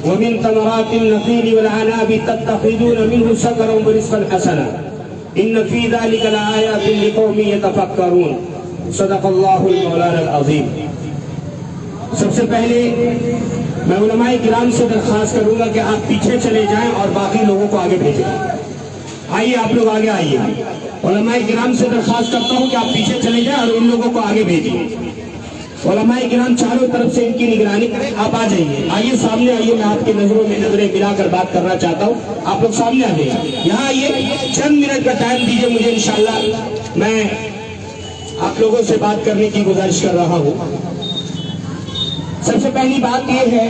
ومن ثمرات النخيل والعناب تتخذون منه سكرا ورزقا حسنا ان في ذلك لآيات لقوم يتفكرون صدق اللہ المولانا العظیم۔ سب سے پہلے میں علماء کرام سے درخواست کروں گا کہ آپ پیچھے چلے جائیں اور باقی لوگوں کو آگے بھیجیں۔ آئیے آپ لوگ آگے آئیے، علماء کرام سے درخواست کرتا ہوں کہ آپ پیچھے چلے جائیں اور ان لوگوں کو آگے بھیجیں۔ علماء کرام چاروں طرف سے ان کی نگرانی کریں۔ آپ آ جائیے، آئیے سامنے آئیے، میں آپ کی نظروں میں نظریں ملا کر بات کرنا چاہتا ہوں۔ آپ لوگ سامنے آ جائیے، یہاں آئیے، چند منٹ کا ٹائم دیجیے مجھے، انشاءاللہ میں آپ لوگوں سے بات کرنے کی گزارش کر رہا ہوں۔ سب سے پہلی بات یہ ہے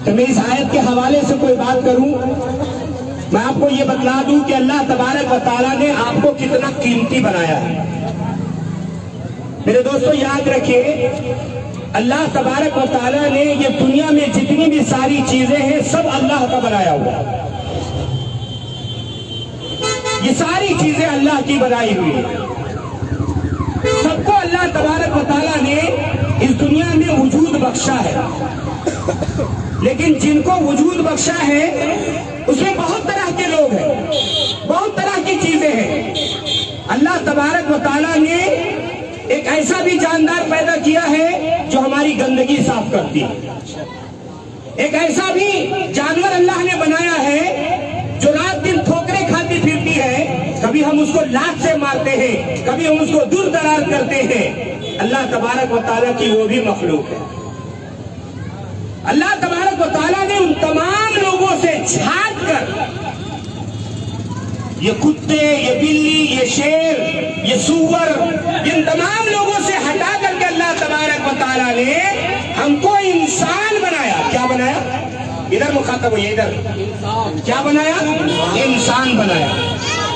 کہ میں اس آیت کے حوالے سے کوئی بات کروں، میں آپ کو یہ بتلا دوں کہ اللہ تبارک و تعالیٰ نے آپ کو کتنا قیمتی بنایا ہے۔ میرے دوستو یاد رکھیے، اللہ تبارک و تعالیٰ نے یہ دنیا میں جتنی بھی ساری چیزیں ہیں سب اللہ کا بنایا ہوا ہے۔ یہ ساری چیزیں اللہ کی بنائی ہوئی ہیں، سب کو اللہ تبارک و تعالیٰ نے اس دنیا میں وجود بخشا ہے، لیکن جن کو وجود بخشا ہے اس میں بہت طرح کے لوگ ہیں، بہت طرح کی چیزیں ہیں۔ اللہ تبارک و تعالیٰ نے ایک ایسا بھی جاندار پیدا کیا ہے جو ہماری گندگی صاف کرتی ہے، ایک ایسا بھی جانور اللہ نے بنایا ہے جو رات دن ٹھوکریں کھاتی پھرتی ہے، کبھی ہم اس کو لات سے مارتے ہیں، کبھی ہم اس کو دور دراز کرتے ہیں۔ اللہ تبارک و تعالیٰ کی وہ بھی مخلوق ہے۔ اللہ تبارک و تعالیٰ نے ان تمام لوگوں سے چھانٹ کر، یہ کتے، یہ بلی، یہ شیر، یہ سور، ان تمام لوگوں سے ہٹا کر کے اللہ تبارک و تعالیٰ نے ہم کو انسان بنایا۔ کیا بنایا؟ ادھر مخاطب ہوئے، ادھر کیا بنایا؟ انسان بنایا۔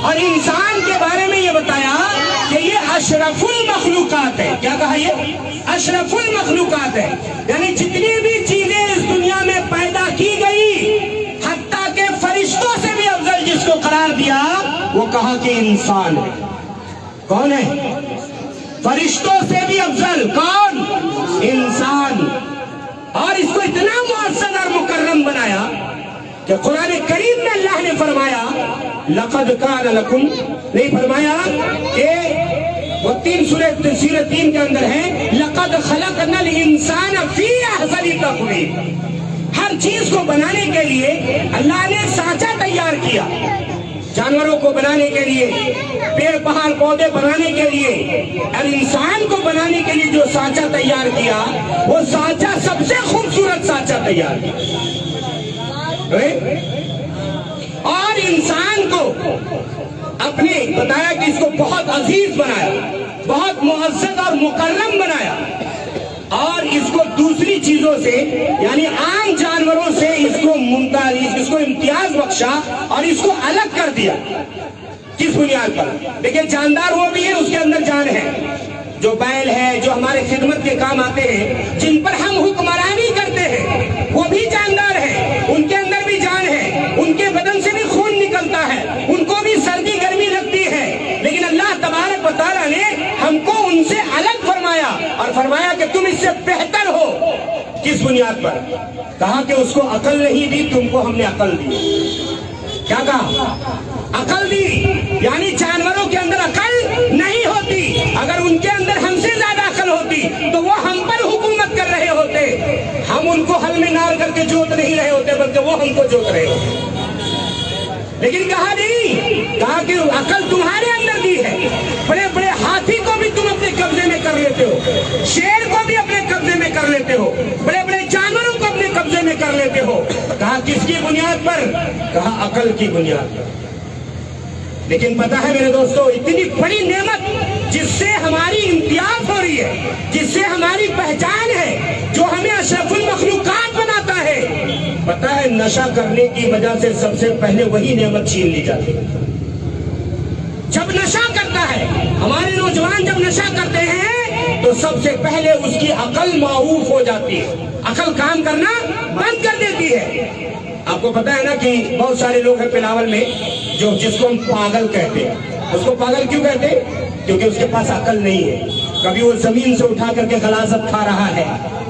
اور انسان کے بارے میں یہ بتایا کہ یہ اشرف المخلوقات ہے۔ کیا کہا؟ یہ اشرف المخلوقات ہے، یعنی جتنی بھی چیزیں اس دنیا میں پیدا کی گئی، حتیٰ کہ فرشتوں سے بھی افضل جس کو قرار دیا وہ کہا کہ انسان ہے۔ کون ہے؟ فرشتوں سے بھی افضل کون؟ انسان۔ اور اس کو اتنا معزز اور مکرم بنایا کہ قرآن کریم میں اللہ نے فرمایا لقد کان لکم، نہیں فرمایا کہ وہ سورۃ 3 کے اندر ہے لقد خلقنا الانسان فی احسن تقویم۔ ہر چیز کو بنانے کے لیے اللہ نے سانچہ تیار کیا، جانوروں کو بنانے کے لیے، پیڑ پہاڑ پودے بنانے کے لیے، اور انسان کو بنانے کے لیے جو سانچہ تیار کیا وہ سانچہ سب سے خوبصورت سانچہ تیار کیا۔ اور انسان کو اپنے بتایا کہ اس کو بہت عزیز بنایا، بہت معزز اور مکرم بنایا، اور اس کو دوسری چیزوں سے یعنی عام جانوروں سے اس کو ممتاز، اس کو امتیاز بخشا اور اس کو الگ کر دیا۔ کس بنیاد پر؟ دیکھیں جاندار وہ بھی ہے، اس کے اندر جان ہے، جو بیل ہے، جو ہمارے خدمت کے کام آتے ہیں، جن پر ہم حکمرانی کرتے ہیں، وہ بھی جاندار ہیں، ان کے اندر بھی جان ہے، ان کے بدن سے بھی خون نکلتا ہے، ان کو بھی سردی گرمی لگتی ہے، لیکن اللہ تبارک و تعالیٰ نے ہم کو ان سے الگ فرمایا اور فرمایا کہ تم اس سے بہتر ہو۔ کس بنیاد پر؟ کہا کہ اس کو عقل نہیں دی، تم کو ہم نے عقل دی۔ کیا کہا؟ عقل دی، یعنی جانوروں کے اندر عقل نہیں ہوتی، اگر ان کے اندر ہم سے زیادہ عقل ہوتی تو وہ ہم پر حکومت کر رہے ہوتے، ہم ان کو حل میں نار کر کے جوت نہیں رہے ہوتے بلکہ وہ ہم کو جوت رہے ہوتے۔ لیکن کہا نہیں، کہا کہ عقل تمہارے اندر دی ہے، بڑے بڑے ہاتھی کو بھی تم اپنے قبضے میں کر لیتے ہو، شیر کو بھی اپنے قبضے میں کر لیتے ہو، بڑے بڑے جانوروں کو اپنے قبضے میں کر لیتے ہو۔ کہا کس کی بنیاد پر؟ کہا عقل کی بنیاد پر۔ لیکن پتہ ہے میرے دوستو، اتنی بڑی نعمت جس سے ہماری امتیاز ہو رہی ہے، جس سے ہماری پہچان ہے، جو ہمیں اشرف المخلوقات بناتا ہے، پتہ ہے نشہ کرنے کی وجہ سے سب سے پہلے وہی نعمت چھین لی جاتی ہے۔ جب نشہ کرتا ہے، ہمارے نوجوان جب نشہ کرتے ہیں تو سب سے پہلے اس کی عقل معوف ہو جاتی ہے، عقل کام کرنا بند کر دیتی ہے۔ آپ کو پتا ہے نا کہ بہت سارے لوگ ہیں پلاول میں جو جس کو ہم پاگل کہتے ہیں۔ اس کو پاگل کیوں کہتے ہیں؟ کیونکہ اس کے پاس عقل نہیں ہے۔ کبھی وہ زمین سے اٹھا کر کے غلاظت کھا رہا ہے،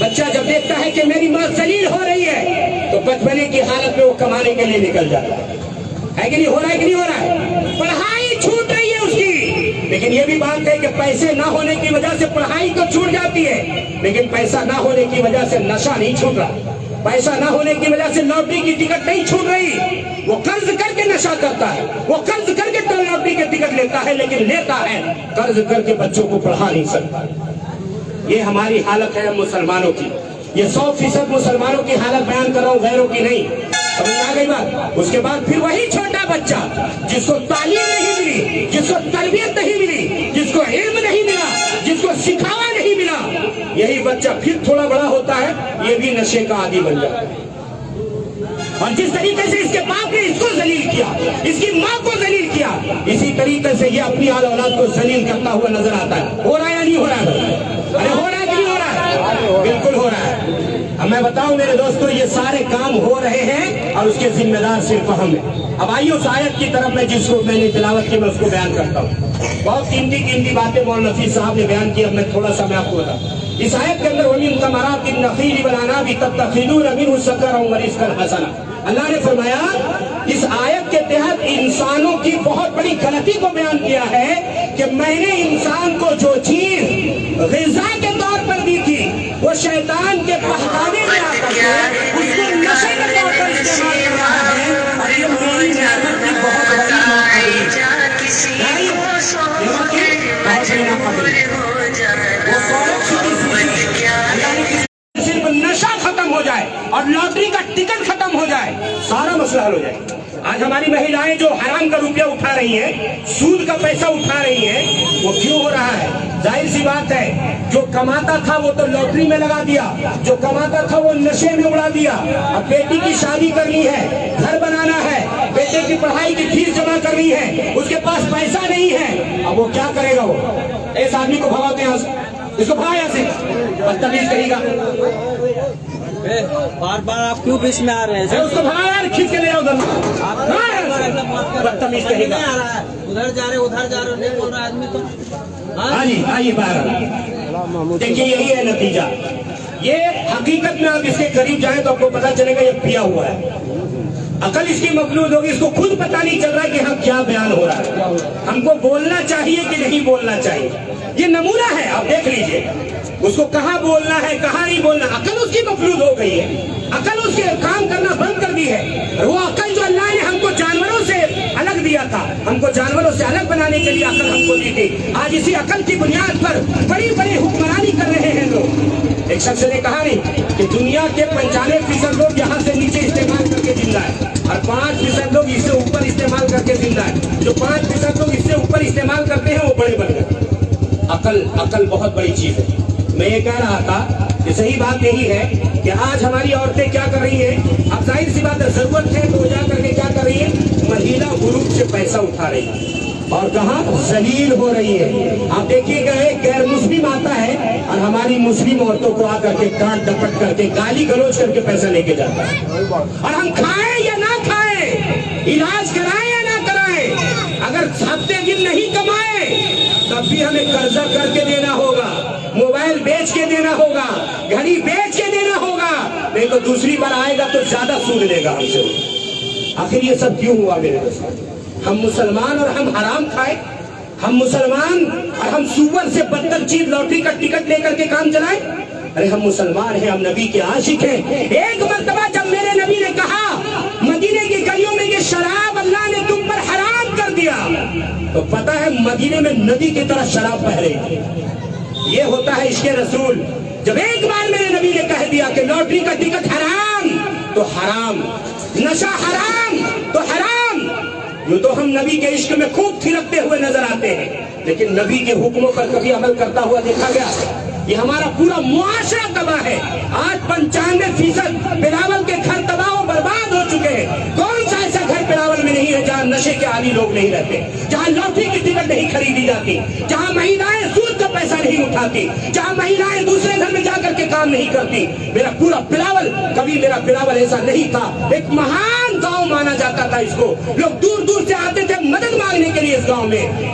بچہ جب دیکھتا ہے کہ میری ماں ذلیل ہو رہی ہے تو بچپنے کی حالت میں وہ کمانے کے لیے نکل جاتا ہے کہ نہیں ہو رہا ہے کہ نہیں ہو رہا ہے؟ پڑھائی چھوٹ رہی ہے اس کی، لیکن یہ بھی بات ہے کہ پیسے نہ ہونے کی وجہ سے پڑھائی تو چھوٹ جاتی ہے، لیکن پیسہ نہ ہونے کی وجہ سے نشہ نہیں چھوٹ رہا، پیسہ نہ ہونے کی وجہ سے لاٹری کی ٹکٹ نہیں چھوٹ رہی۔ وہ قرض کر کے نشہ کرتا ہے، وہ قرض کر کے لاٹری کے ٹکٹ لیتا ہے، لیکن لیتا ہے قرض کر کے بچوں کو پڑھا نہیں سکتا۔ یہ ہماری حالت ہے مسلمانوں کی، یہ 100% مسلمانوں کی حالت بیان کر رہا ہوں، غیروں کی نہیں۔ سمجھ آ گئی بات؟ اس کے بعد پھر وہی چھوٹا بچہ جس کو تعلیم نہیں ملی، جس کو تربیت نہیں ملی، جس کو علم نہیں ملا، جس کو سکھاوا نہیں ملا، یہی بچہ پھر تھوڑا بڑا ہوتا ہے، یہ بھی نشے کا عادی بن جاتا ہے۔ اور جس طریقے سے اس کے باپ نے اس کو ذلیل کیا، اس کی ماں کو ذلیل کیا، اسی طریقے سے یہ اپنی آل اولاد کو ذلیل کرتا ہوا نظر آتا ہے۔ ہو رہا ہے یا نہیں ہو رہا ہے؟ ارے ہو رہا ہے کہ نہیں ہو رہا ہے؟ بالکل ہو رہا ہے۔ اب میں بتاؤں میرے دوستو، یہ سارے کام ہو رہے ہیں اور اس کے ذمہ دار صرف ہم ہیں۔ اب آئیے اس آیت کی طرف، میں جس کو میں نے تلاوت کی میں اس کو بیان کرتا ہوں۔ بہت قیمتی باتیں مولانا نفیس صاحب نے بیان کی، اب میں تھوڑا سا میں آپ کو بتاؤں۔ اس آیت کے اندر وَمِن ثَمَرَاتِ النَّخِيلِ وَالْأَعْنَابِ تَتَّخِذُونَ مِنْهُ سَكَرًا وَرِزْقًا حَسَنًا۔ اللہ نے فرمایا اس آیت کے تحت انسانوں کی بہت بڑی غلطی کو بیان کیا ہے کہ میں نے انسان کو جو چیز غذا کے طور پر دی تھی وہ شیطان کے بہکاوے میں آ کر کے اس کو نشے کے طور پر استعمال کر رہا ہے، اور یہ میری نعمت کی بہت بڑی ناقدری ہے۔ وہ فوراً اللہ نے صرف نشہ ختم ہو جائے اور لاٹری کا ٹکٹ ختم ہو جائے، سارا مسئلہ حل ہو جائے۔ آج ہماری مہیلائیں جو حرام کا روپیہ اٹھا رہی ہیں، سود کا پیسہ اٹھا رہی ہیں، وہ کیوں ہو رہا ہے؟ ظاہر سی بات ہے، جو کماتا تھا وہ تو لاٹری میں لگا دیا، جو کماتا تھا وہ نشے میں اڑا دیا۔ اب بیٹی کی شادی کرنی ہے، گھر بنانا ہے، بیٹے کی پڑھائی کی فیس جمع کرنی ہے، اس کے پاس پیسہ نہیں ہے، اب وہ کیا کرے گا؟ وہ اس آدمی کو بھگاتے ہیں، اس کو بھگا یہاں سے، بدتمیز کہے گا۔ بار بار آپ کیوں بیچ میں آ رہے ہیں؟ اس کو بھگا یار، کھینچ کے لے جاؤ ادھر، بدتمیز کہے گا۔ ادھر جا رہے نہیں بول رہا آدمی تو۔ ہاں جی آئیے باہر، دیکھیے یہی ہے نتیجہ۔ یہ حقیقت میں آپ اس کے قریب جائیں تو آپ کو پتا چلے گا یہ پیا ہوا ہے، عقل اس کی مفلوج ہوگی، اس کو خود پتا نہیں چل رہا کہ ہم کیا بیان ہو رہا ہے، ہم کو بولنا چاہیے کہ نہیں بولنا چاہیے۔ یہ نمونہ ہے، آپ دیکھ لیجئے اس کو کہاں بولنا ہے کہاں نہیں بولنا، عقل اس کی مفلوج ہو گئی ہے، عقل اس کے کام کرنا بند کر دی ہے۔ وہ عقل جو اللہ نے ہم کو جانوروں سے الگ دیا تھا، ہم کو جانوروں سے الگ بنانے کے لیے عقل ہم کو دی تھی، آج اسی عقل کی بنیاد پر بڑی بڑی حکمرانی کر رہے ہیں لوگ۔ ایک شخص نے کہا نہیں کہ دنیا کے 95% لوگ یہاں سے نیچے استعمال کر کے زندہ ہے، اور 5% لوگ اس سے اوپر استعمال کر کے زندہ ہے۔ جو 5% لوگ اس سے اوپر استعمال کرتے ہیں وہ بڑے بن گئے۔ عقل بہت بڑی چیز ہے۔ میں یہ کہہ رہا تھا کہ صحیح بات یہی ہے کہ آج ہماری عورتیں کیا کر رہی ہیں، اب ظاہر سی بات ہے ضرورت ہے تو وہ جا کر کے کیا کر رہی ہیں، مہیلا گروپ سے پیسہ اٹھا رہی ہے اور کہاں ذلیل ہو رہی ہے۔ آپ دیکھیے گا ایک غیر مسلم آتا ہے اور ہماری مسلم عورتوں کو آ کر کے کاٹ ڈپٹ کر کے گالی گلوچ کر کے پیسہ لے کے جاتا ہے، اور ہم کھائیں یا نہ کھائیں، علاج کرائیں یا نہ کرائیں، اگر ہفتے دن نہیں کمائے تب بھی ہمیں قرضہ کر کے دینا ہوگا، موبائل بیچ کے دینا ہوگا، گھڑی بیچ کے دینا ہوگا، نہیں تو دوسری بار آئے گا تو زیادہ سود لے گا ہم سے۔ آخر یہ سب کیوں ہوا میرے دوست؟ ہم مسلمان اور ہم حرام کھائے، ہم مسلمان اور ہم سور سے بدتر چیز لاٹری کا ٹکٹ لے کر کے کام چلائیں؟ ارے ہم مسلمان ہیں، ہم نبی کے عاشق ہیں۔ ایک مرتبہ جب میرے نبی نے کہا مدینے کی گلیوں میں یہ شراب اللہ نے تم پر حرام کر دیا، تو پتہ ہے مدینے میں ندی کی طرح شراب بہ رہی تھی۔ یہ ہوتا ہے عشق رسول۔ جب ایک بار میرے نبی نے کہہ دیا کہ لاٹری کا ٹکٹ حرام تو حرام، نشہ حرام تو حرام، یوں تو ہم نبی کے عشق میں خوب تھرکتے ہوئے نظر آتے ہیں، لیکن نبی کے حکموں پر کبھی عمل کرتا ہوا دیکھا گیا؟ یہ ہمارا پورا معاشرہ تباہ ہے۔ آج 95% بلاول کے گھر تباہ و برباد ہو چکے ہیں۔ کون سا ایسا گھر بلاول میں نہیں ہے جہاں نشے کے عادی لوگ نہیں رہتے، جہاں لاٹری کی ٹکٹ نہیں خریدی جاتی، جہاں مہیلائیں سود کا پیسہ نہیں اٹھاتی، جہاں مہیلائیں دوسرے گھر میں جا کر کے کام نہیں کرتی۔ میرا پورا بلاول، کبھی میرا بلاول ایسا نہیں تھا، ایک مہان گاؤں مانا جاتا تھا اس کو، لوگ دور دور سے آتے تھے مدد مانگنے کے لیے اس گاؤں میں۔